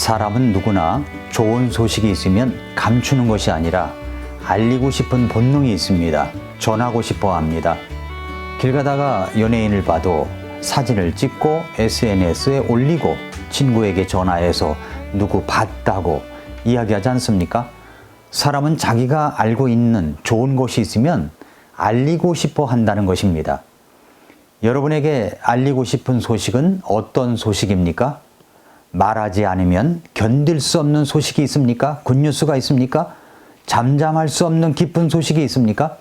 사람은 누구나 좋은 소식이 있으면 감추는 것이 아니라 알리고 싶은 본능이 있습니다. 전하고 싶어 합니다. 길 가다가 연예인을 봐도 사진을 찍고 SNS에 올리고 친구에게 전화해서 누구 봤다고 이야기하지 않습니까? 사람은 자기가 알고 있는 좋은 것이 있으면 알리고 싶어 한다는 것입니다. 여러분에게 알리고 싶은 소식은 어떤 소식입니까? 말하지 않으면 견딜 수 없는 소식이 있습니까? 굿뉴스가 있습니까? 잠잠할 수 없는 기쁜 소식이 있습니까?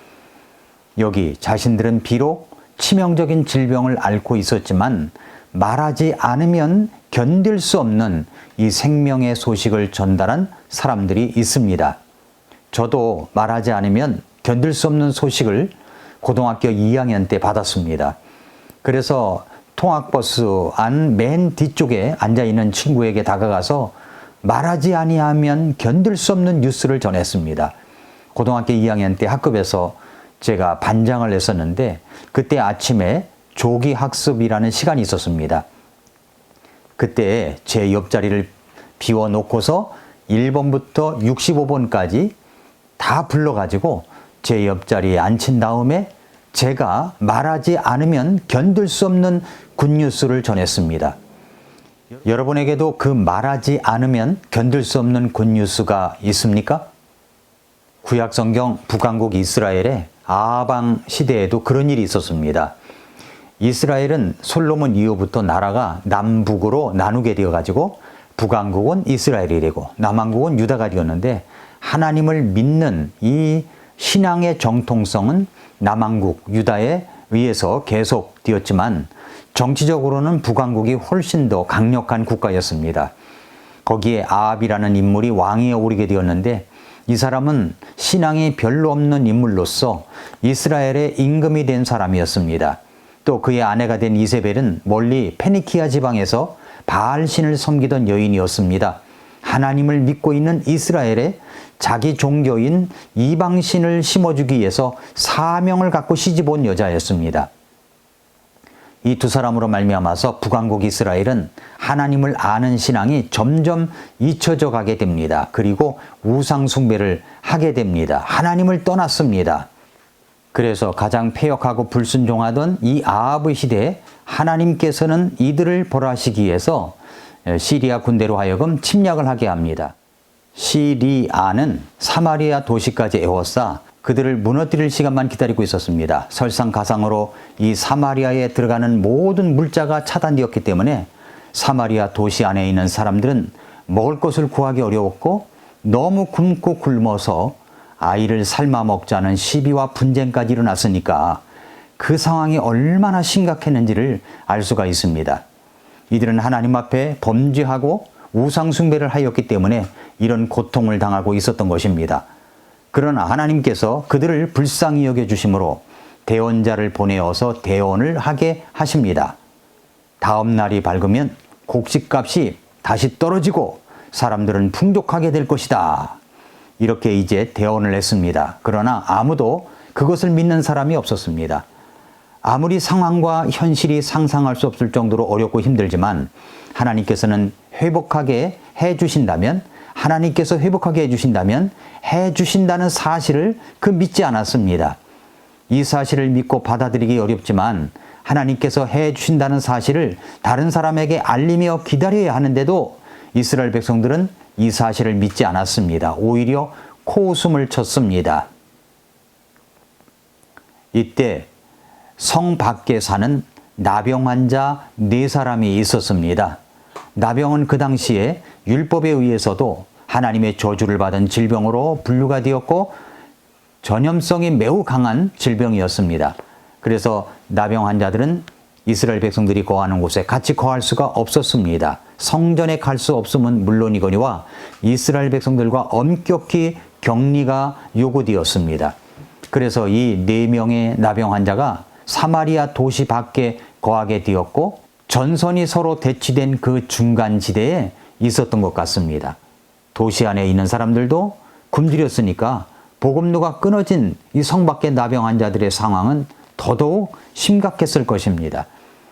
여기 자신들은 비록 치명적인 질병을 앓고 있었지만 말하지 않으면 견딜 수 없는 이 생명의 소식을 전달한 사람들이 있습니다. 저도 말하지 않으면 견딜 수 없는 소식을 고등학교 2학년 때 받았습니다. 그래서 통학버스 안 맨 뒤쪽에 앉아있는 친구에게 다가가서 말하지 아니하면 견딜 수 없는 뉴스를 전했습니다. 고등학교 2학년 때 학급에서 제가 반장을 했었는데 그때 아침에 조기학습이라는 시간이 있었습니다. 그때 제 옆자리를 비워놓고서 1번부터 65번까지 다 불러가지고 제 옆자리에 앉힌 다음에 제가 말하지 않으면 견딜 수 없는 굿뉴스를 전했습니다. 여러분에게도 그 말하지 않으면 견딜 수 없는 굿뉴스가 있습니까? 구약성경 북왕국 이스라엘의 아방 시대에도 그런 일이 있었습니다. 이스라엘은 솔로몬 이후부터 나라가 남북으로 나누게 되어가지고 북왕국은 이스라엘이 되고 남왕국은 유다가 되었는데 하나님을 믿는 이 신앙의 정통성은 남왕국 유다에 의해서 계속 되었지만 정치적으로는 북왕국이 훨씬 더 강력한 국가였습니다. 거기에 아합이라는 인물이 왕위에 오르게 되었는데 이 사람은 신앙이 별로 없는 인물로서 이스라엘의 임금이 된 사람이었습니다. 또 그의 아내가 된 이세벨은 멀리 페니키아 지방에서 바알신을 섬기던 여인이었습니다. 하나님을 믿고 있는 이스라엘에 자기 종교인 이방신을 심어주기 위해서 사명을 갖고 시집온 여자였습니다. 이 두 사람으로 말미암아서 북왕국 이스라엘은 하나님을 아는 신앙이 점점 잊혀져 가게 됩니다. 그리고 우상 숭배를 하게 됩니다. 하나님을 떠났습니다. 그래서 가장 패역하고 불순종하던 이 아합의 시대에 하나님께서는 이들을 벌하시기 위해서 시리아 군대로 하여금 침략을 하게 합니다. 시리아는 사마리아 도시까지 에워싸 그들을 무너뜨릴 시간만 기다리고 있었습니다. 설상가상으로 이 사마리아에 들어가는 모든 물자가 차단되었기 때문에 사마리아 도시 안에 있는 사람들은 먹을 것을 구하기 어려웠고 너무 굶고 굶어서 아이를 삶아 먹자는 시비와 분쟁까지 일어났으니까 그 상황이 얼마나 심각했는지를 알 수가 있습니다. 이들은 하나님 앞에 범죄하고 우상 숭배를 하였기 때문에 이런 고통을 당하고 있었던 것입니다. 그러나 하나님께서 그들을 불쌍히 여겨주심으로 대언자를 보내어서 대언을 하게 하십니다. 다음 날이 밝으면 곡식값이 다시 떨어지고 사람들은 풍족하게 될 것이다. 이렇게 이제 대언을 했습니다. 그러나 아무도 그것을 믿는 사람이 없었습니다. 아무리 상황과 현실이 상상할 수 없을 정도로 어렵고 힘들지만 하나님께서는 회복하게 해주신다면 하나님께서 회복하게 해주신다면 해주신다는 사실을 믿지 않았습니다. 이 사실을 믿고 받아들이기 어렵지만 하나님께서 해주신다는 사실을 다른 사람에게 알리며 기다려야 하는데도 이스라엘 백성들은 이 사실을 믿지 않았습니다. 오히려 코웃음을 쳤습니다. 이때 성 밖에 사는 나병 환자 4사람이 있었습니다. 나병은 그 당시에 율법에 의해서도 하나님의 저주를 받은 질병으로 분류가 되었고 전염성이 매우 강한 질병이었습니다. 그래서 나병 환자들은 이스라엘 백성들이 거하는 곳에 같이 거할 수가 없었습니다. 성전에 갈 수 없음은 물론이거니와 이스라엘 백성들과 엄격히 격리가 요구되었습니다. 그래서 이 4명의 나병 환자가 사마리아 도시 밖에 거하게 되었고 전선이 서로 대치된 그 중간지대에 있었던 것 같습니다. 도시 안에 있는 사람들도 굶주렸으니까 복음로가 끊어진 이 성 밖의 나병 환자들의 상황은 더더욱 심각했을 것입니다.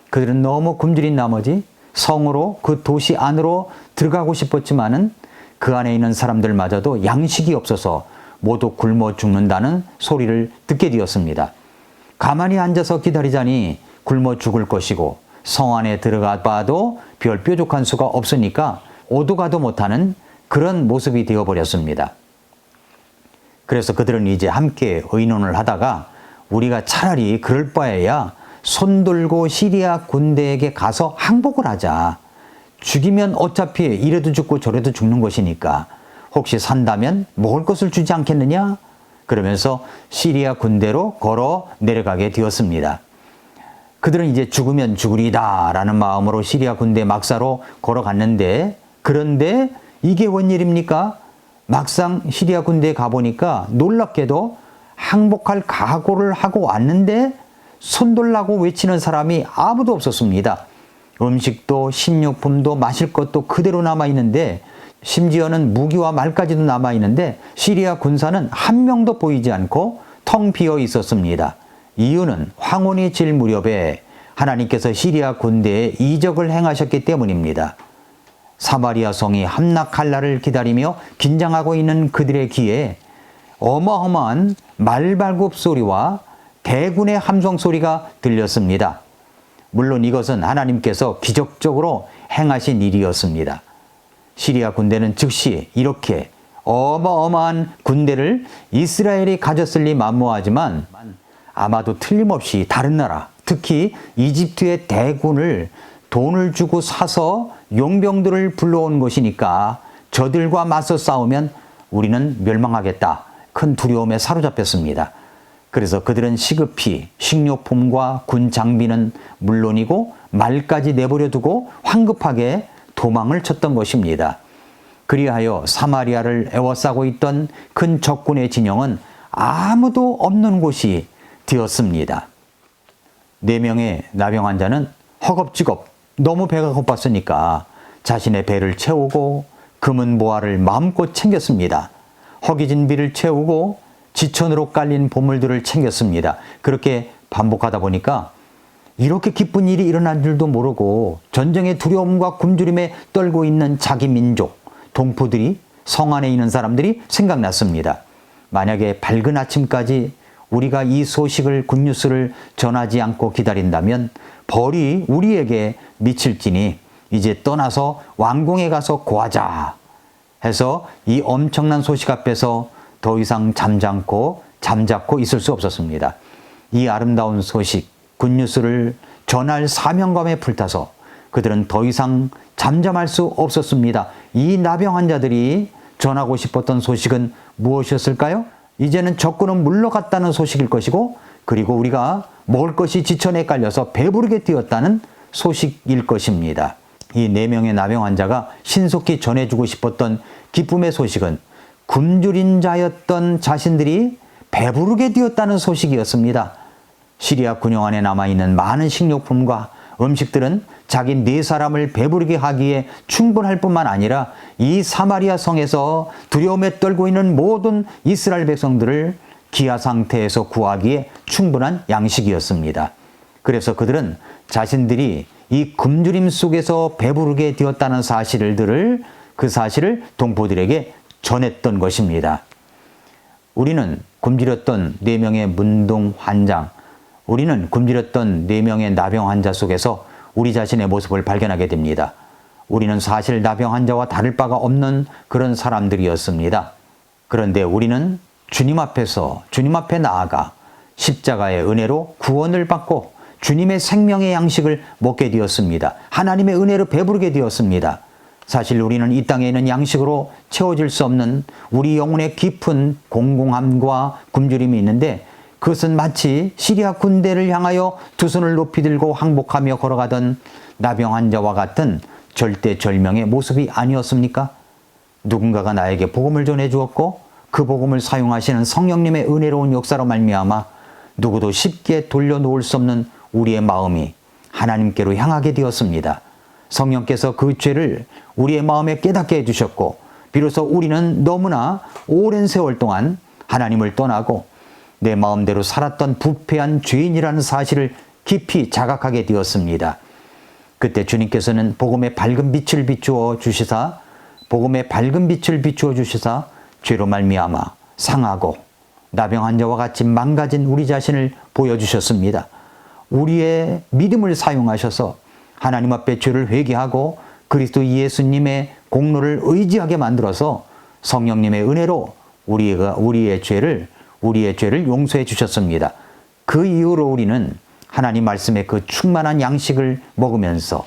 그들은 너무 굶주린 나머지 성으로 그 도시 안으로 들어가고 싶었지만은 그 안에 있는 사람들마저도 양식이 없어서 모두 굶어 죽는다는 소리를 듣게 되었습니다. 가만히 앉아서 기다리자니 굶어 죽을 것이고 성 안에 들어가 봐도 별 뾰족한 수가 없으니까 오도 가도 못하는 그런 모습이 되어버렸습니다. 그래서 그들은 이제 함께 의논을 하다가 우리가 차라리 그럴 바에야 손 들고 시리아 군대에게 가서 항복을 하자. 죽이면 어차피 이래도 죽고 저래도 죽는 것이니까 혹시 산다면 먹을 것을 주지 않겠느냐? 그러면서 시리아 군대로 걸어 내려가게 되었습니다. 그들은 이제 죽으면 죽으리다 라는 마음으로 시리아 군대 막사로 걸어갔는데, 그런데 이게 웬일입니까? 막상 시리아 군대에 가보니까 놀랍게도 항복할 각오를 하고 왔는데 손들라고 외치는 사람이 아무도 없었습니다. 음식도 식료품도 마실 것도 그대로 남아있는데, 심지어는 무기와 말까지도 남아있는데 시리아 군사는 한 명도 보이지 않고 텅 비어 있었습니다. 이유는 황혼이 질 무렵에 하나님께서 시리아 군대에 이적을 행하셨기 때문입니다. 사마리아 성이 함락할 날을 기다리며 긴장하고 있는 그들의 귀에 어마어마한 말발굽 소리와 대군의 함성 소리가 들렸습니다. 물론 이것은 하나님께서 기적적으로 행하신 일이었습니다. 시리아 군대는 즉시 이렇게 어마어마한 군대를 이스라엘이 가졌을 리 만무하지만 아마도 틀림없이 다른 나라, 특히 이집트의 대군을 돈을 주고 사서 용병들을 불러온 것이니까 저들과 맞서 싸우면 우리는 멸망하겠다. 큰 두려움에 사로잡혔습니다. 그래서 그들은 시급히 식료품과 군 장비는 물론이고 말까지 내버려 두고 황급하게 도망을 쳤던 것입니다. 그리하여 사마리아를 에워싸고 있던 큰 적군의 진영은 아무도 없는 곳이 되었습니다. 4명의 나병 환자는 허겁지겁 너무 배가 고팠으니까 자신의 배를 채우고 금은 보화를 마음껏 챙겼습니다. 허기진 비를 채우고 지천으로 깔린 보물들을 챙겼습니다. 그렇게 반복하다 보니까 이렇게 기쁜 일이 일어난 줄도 모르고 전쟁의 두려움과 굶주림에 떨고 있는 자기 민족, 동포들이, 성 안에 있는 사람들이 생각났습니다. 만약에 밝은 아침까지 우리가 이 소식을, 굿뉴스를 전하지 않고 기다린다면 벌이 우리에게 미칠지니 이제 떠나서 왕궁에 가서 고하자 해서 이 엄청난 소식 앞에서 더 이상 잠자코 있을 수 없었습니다. 이 아름다운 소식, 굿뉴스를 전할 사명감에 불타서 그들은 더 이상 잠잠할 수 없었습니다. 이 나병 환자들이 전하고 싶었던 소식은 무엇이었을까요? 이제는 적군은 물러갔다는 소식일 것이고, 그리고 우리가 먹을 것이 지천에 깔려서 배부르게 뛰었다는 소식일 것입니다. 이 4명의 나병 환자가 신속히 전해주고 싶었던 기쁨의 소식은 굶주린 자였던 자신들이 배부르게 되었다는 소식이었습니다. 시리아 군영 안에 남아있는 많은 식료품과 음식들은 자기 4사람을 배부르게 하기에 충분할 뿐만 아니라 이 사마리아 성에서 두려움에 떨고 있는 모든 이스라엘 백성들을 기아 상태에서 구하기에 충분한 양식이었습니다. 그래서 그들은 자신들이 이 굶주림 속에서 배부르게 되었다는 그 사실을 동포들에게 전했던 것입니다. 우리는 굶주렸던 4명의 문둥 환장, 우리는 굶주렸던 4명의 나병 환자 속에서 우리 자신의 모습을 발견하게 됩니다. 우리는 사실 나병 환자와 다를 바가 없는 그런 사람들이었습니다. 그런데 우리는 주님 앞에 나아가 십자가의 은혜로 구원을 받고 주님의 생명의 양식을 먹게 되었습니다. 하나님의 은혜로 배부르게 되었습니다. 사실 우리는 이 땅에 있는 양식으로 채워질 수 없는 우리 영혼의 깊은 공공함과 굶주림이 있는데, 그것은 마치 시리아 군대를 향하여 두 손을 높이 들고 항복하며 걸어가던 나병 환자와 같은 절대절명의 모습이 아니었습니까? 누군가가 나에게 복음을 전해 주었고 그 복음을 사용하시는 성령님의 은혜로운 역사로 말미암아 누구도 쉽게 돌려놓을 수 없는 우리의 마음이 하나님께로 향하게 되었습니다. 성령께서 그 죄를 우리의 마음에 깨닫게 해주셨고, 비로소 우리는 너무나 오랜 세월 동안 하나님을 떠나고 내 마음대로 살았던 부패한 죄인이라는 사실을 깊이 자각하게 되었습니다. 그때 주님께서는 복음의 밝은 빛을 비추어 주시사 죄로 말미암아 상하고 나병한 자와 같이 망가진 우리 자신을 보여주셨습니다. 우리의 믿음을 사용하셔서 하나님 앞에 죄를 회개하고 그리스도 예수님의 공로를 의지하게 만들어서 성령님의 은혜로 우리의 죄를 용서해 주셨습니다. 그 이후로 우리는 하나님 말씀의 그 충만한 양식을 먹으면서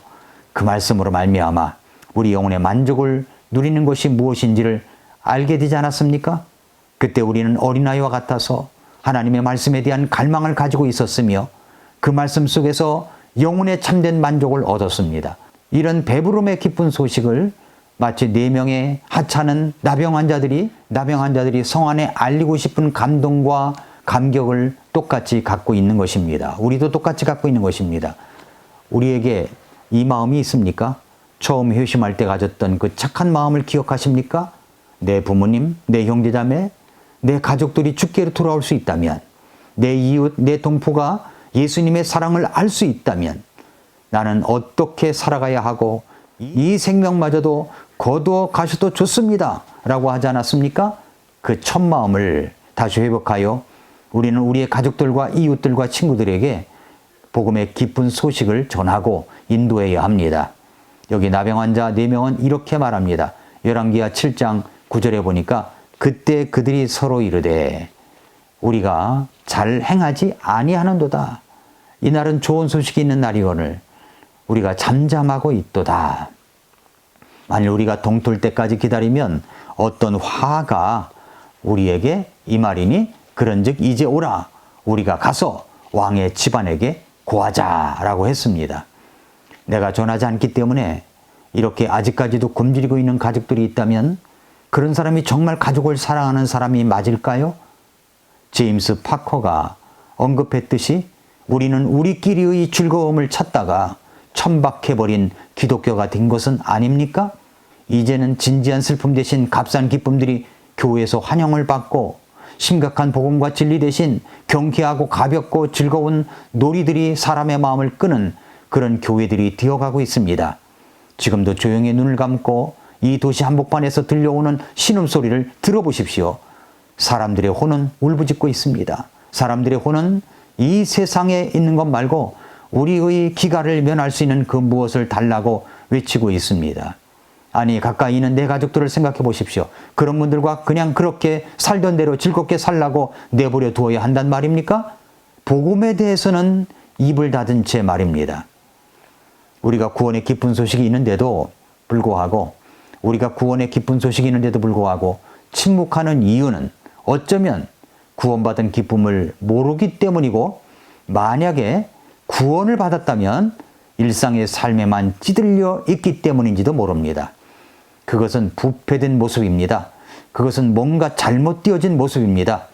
그 말씀으로 말미암아 우리 영혼의 만족을 누리는 것이 무엇인지를 알게 되지 않았습니까? 그때 우리는 어린아이와 같아서 하나님의 말씀에 대한 갈망을 가지고 있었으며 그 말씀 속에서 영혼의 참된 만족을 얻었습니다. 이런 배부름의 기쁜 소식을 마치 4명의 하찮은 나병 환자들이 성 안에 알리고 싶은 감동과 감격을 똑같이 갖고 있는 것입니다. 우리도 똑같이 갖고 있는 것입니다. 우리에게 이 마음이 있습니까? 처음 회심할 때 가졌던 그 착한 마음을 기억하십니까? 내 부모님, 내 형제자매, 내 가족들이 주께로 돌아올 수 있다면, 내 이웃, 내 동포가 예수님의 사랑을 알 수 있다면 나는 어떻게 살아가야 하고 이 생명마저도 거두어 가셔도 좋습니다 라고 하지 않았습니까? 그 첫 마음을 다시 회복하여 우리는 우리의 가족들과 이웃들과 친구들에게 복음의 기쁜 소식을 전하고 인도해야 합니다. 여기 나병 환자 4명은 이렇게 말합니다. 열왕기하 7장 9절에 보니까 그때 그들이 서로 이르되 우리가 잘 행하지 아니하는도다. 이날은 좋은 소식이 있는 날이거늘 우리가 잠잠하고 있도다. 만일 우리가 동틀 때까지 기다리면 어떤 화가 우리에게 임하리니 그런즉 이제 오라 우리가 가서 왕의 집안에게 고하자라고 했습니다. 내가 전하지 않기 때문에 이렇게 아직까지도 굶주리고 있는 가족들이 있다면 그런 사람이 정말 가족을 사랑하는 사람이 맞을까요? 제임스 파커가 언급했듯이 우리는 우리끼리의 즐거움을 찾다가 천박해버린 기독교가 된 것은 아닙니까? 이제는 진지한 슬픔 대신 값싼 기쁨들이 교회에서 환영을 받고 심각한 복음과 진리 대신 경쾌하고 가볍고 즐거운 놀이들이 사람의 마음을 끄는 그런 교회들이 되어가고 있습니다. 지금도 조용히 눈을 감고 이 도시 한복판에서 들려오는 신음소리를 들어보십시오. 사람들의 혼은 울부짖고 있습니다. 사람들의 혼은 이 세상에 있는 것 말고 우리의 기가를 면할 수 있는 그 무엇을 달라고 외치고 있습니다. 아니 가까이 있는 내 가족들을 생각해 보십시오. 그런 분들과 그냥 그렇게 살던 대로 즐겁게 살라고 내버려 두어야 한단 말입니까? 복음에 대해서는 입을 닫은 채 말입니다. 우리가 구원의 기쁜 소식이 있는데도 불구하고 침묵하는 이유는 어쩌면 구원받은 기쁨을 모르기 때문이고 만약에 구원을 받았다면 일상의 삶에만 찌들려 있기 때문인지도 모릅니다. 그것은 부패된 모습입니다. 그것은 뭔가 잘못되어진 모습입니다.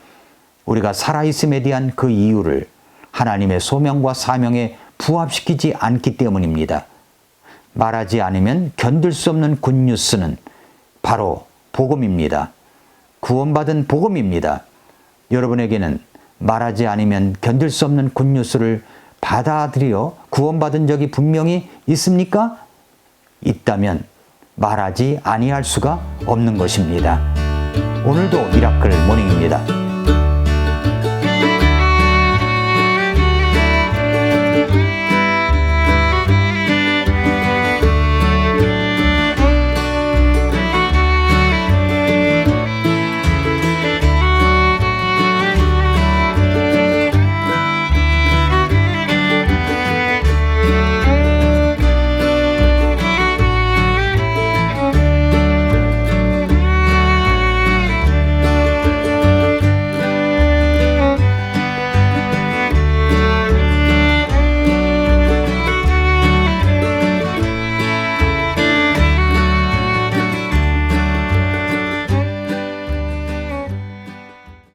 우리가 살아있음에 대한 그 이유를 하나님의 소명과 사명에 부합시키지 않기 때문입니다. 말하지 않으면 견딜 수 없는 굿뉴스는 바로 복음입니다. 구원받은 복음입니다. 여러분에게는 말하지 않으면 견딜 수 없는 굿뉴스를 받아들여 구원받은 적이 분명히 있습니까? 있다면 말하지 아니할 수가 없는 것입니다. 오늘도 미라클 모닝입니다.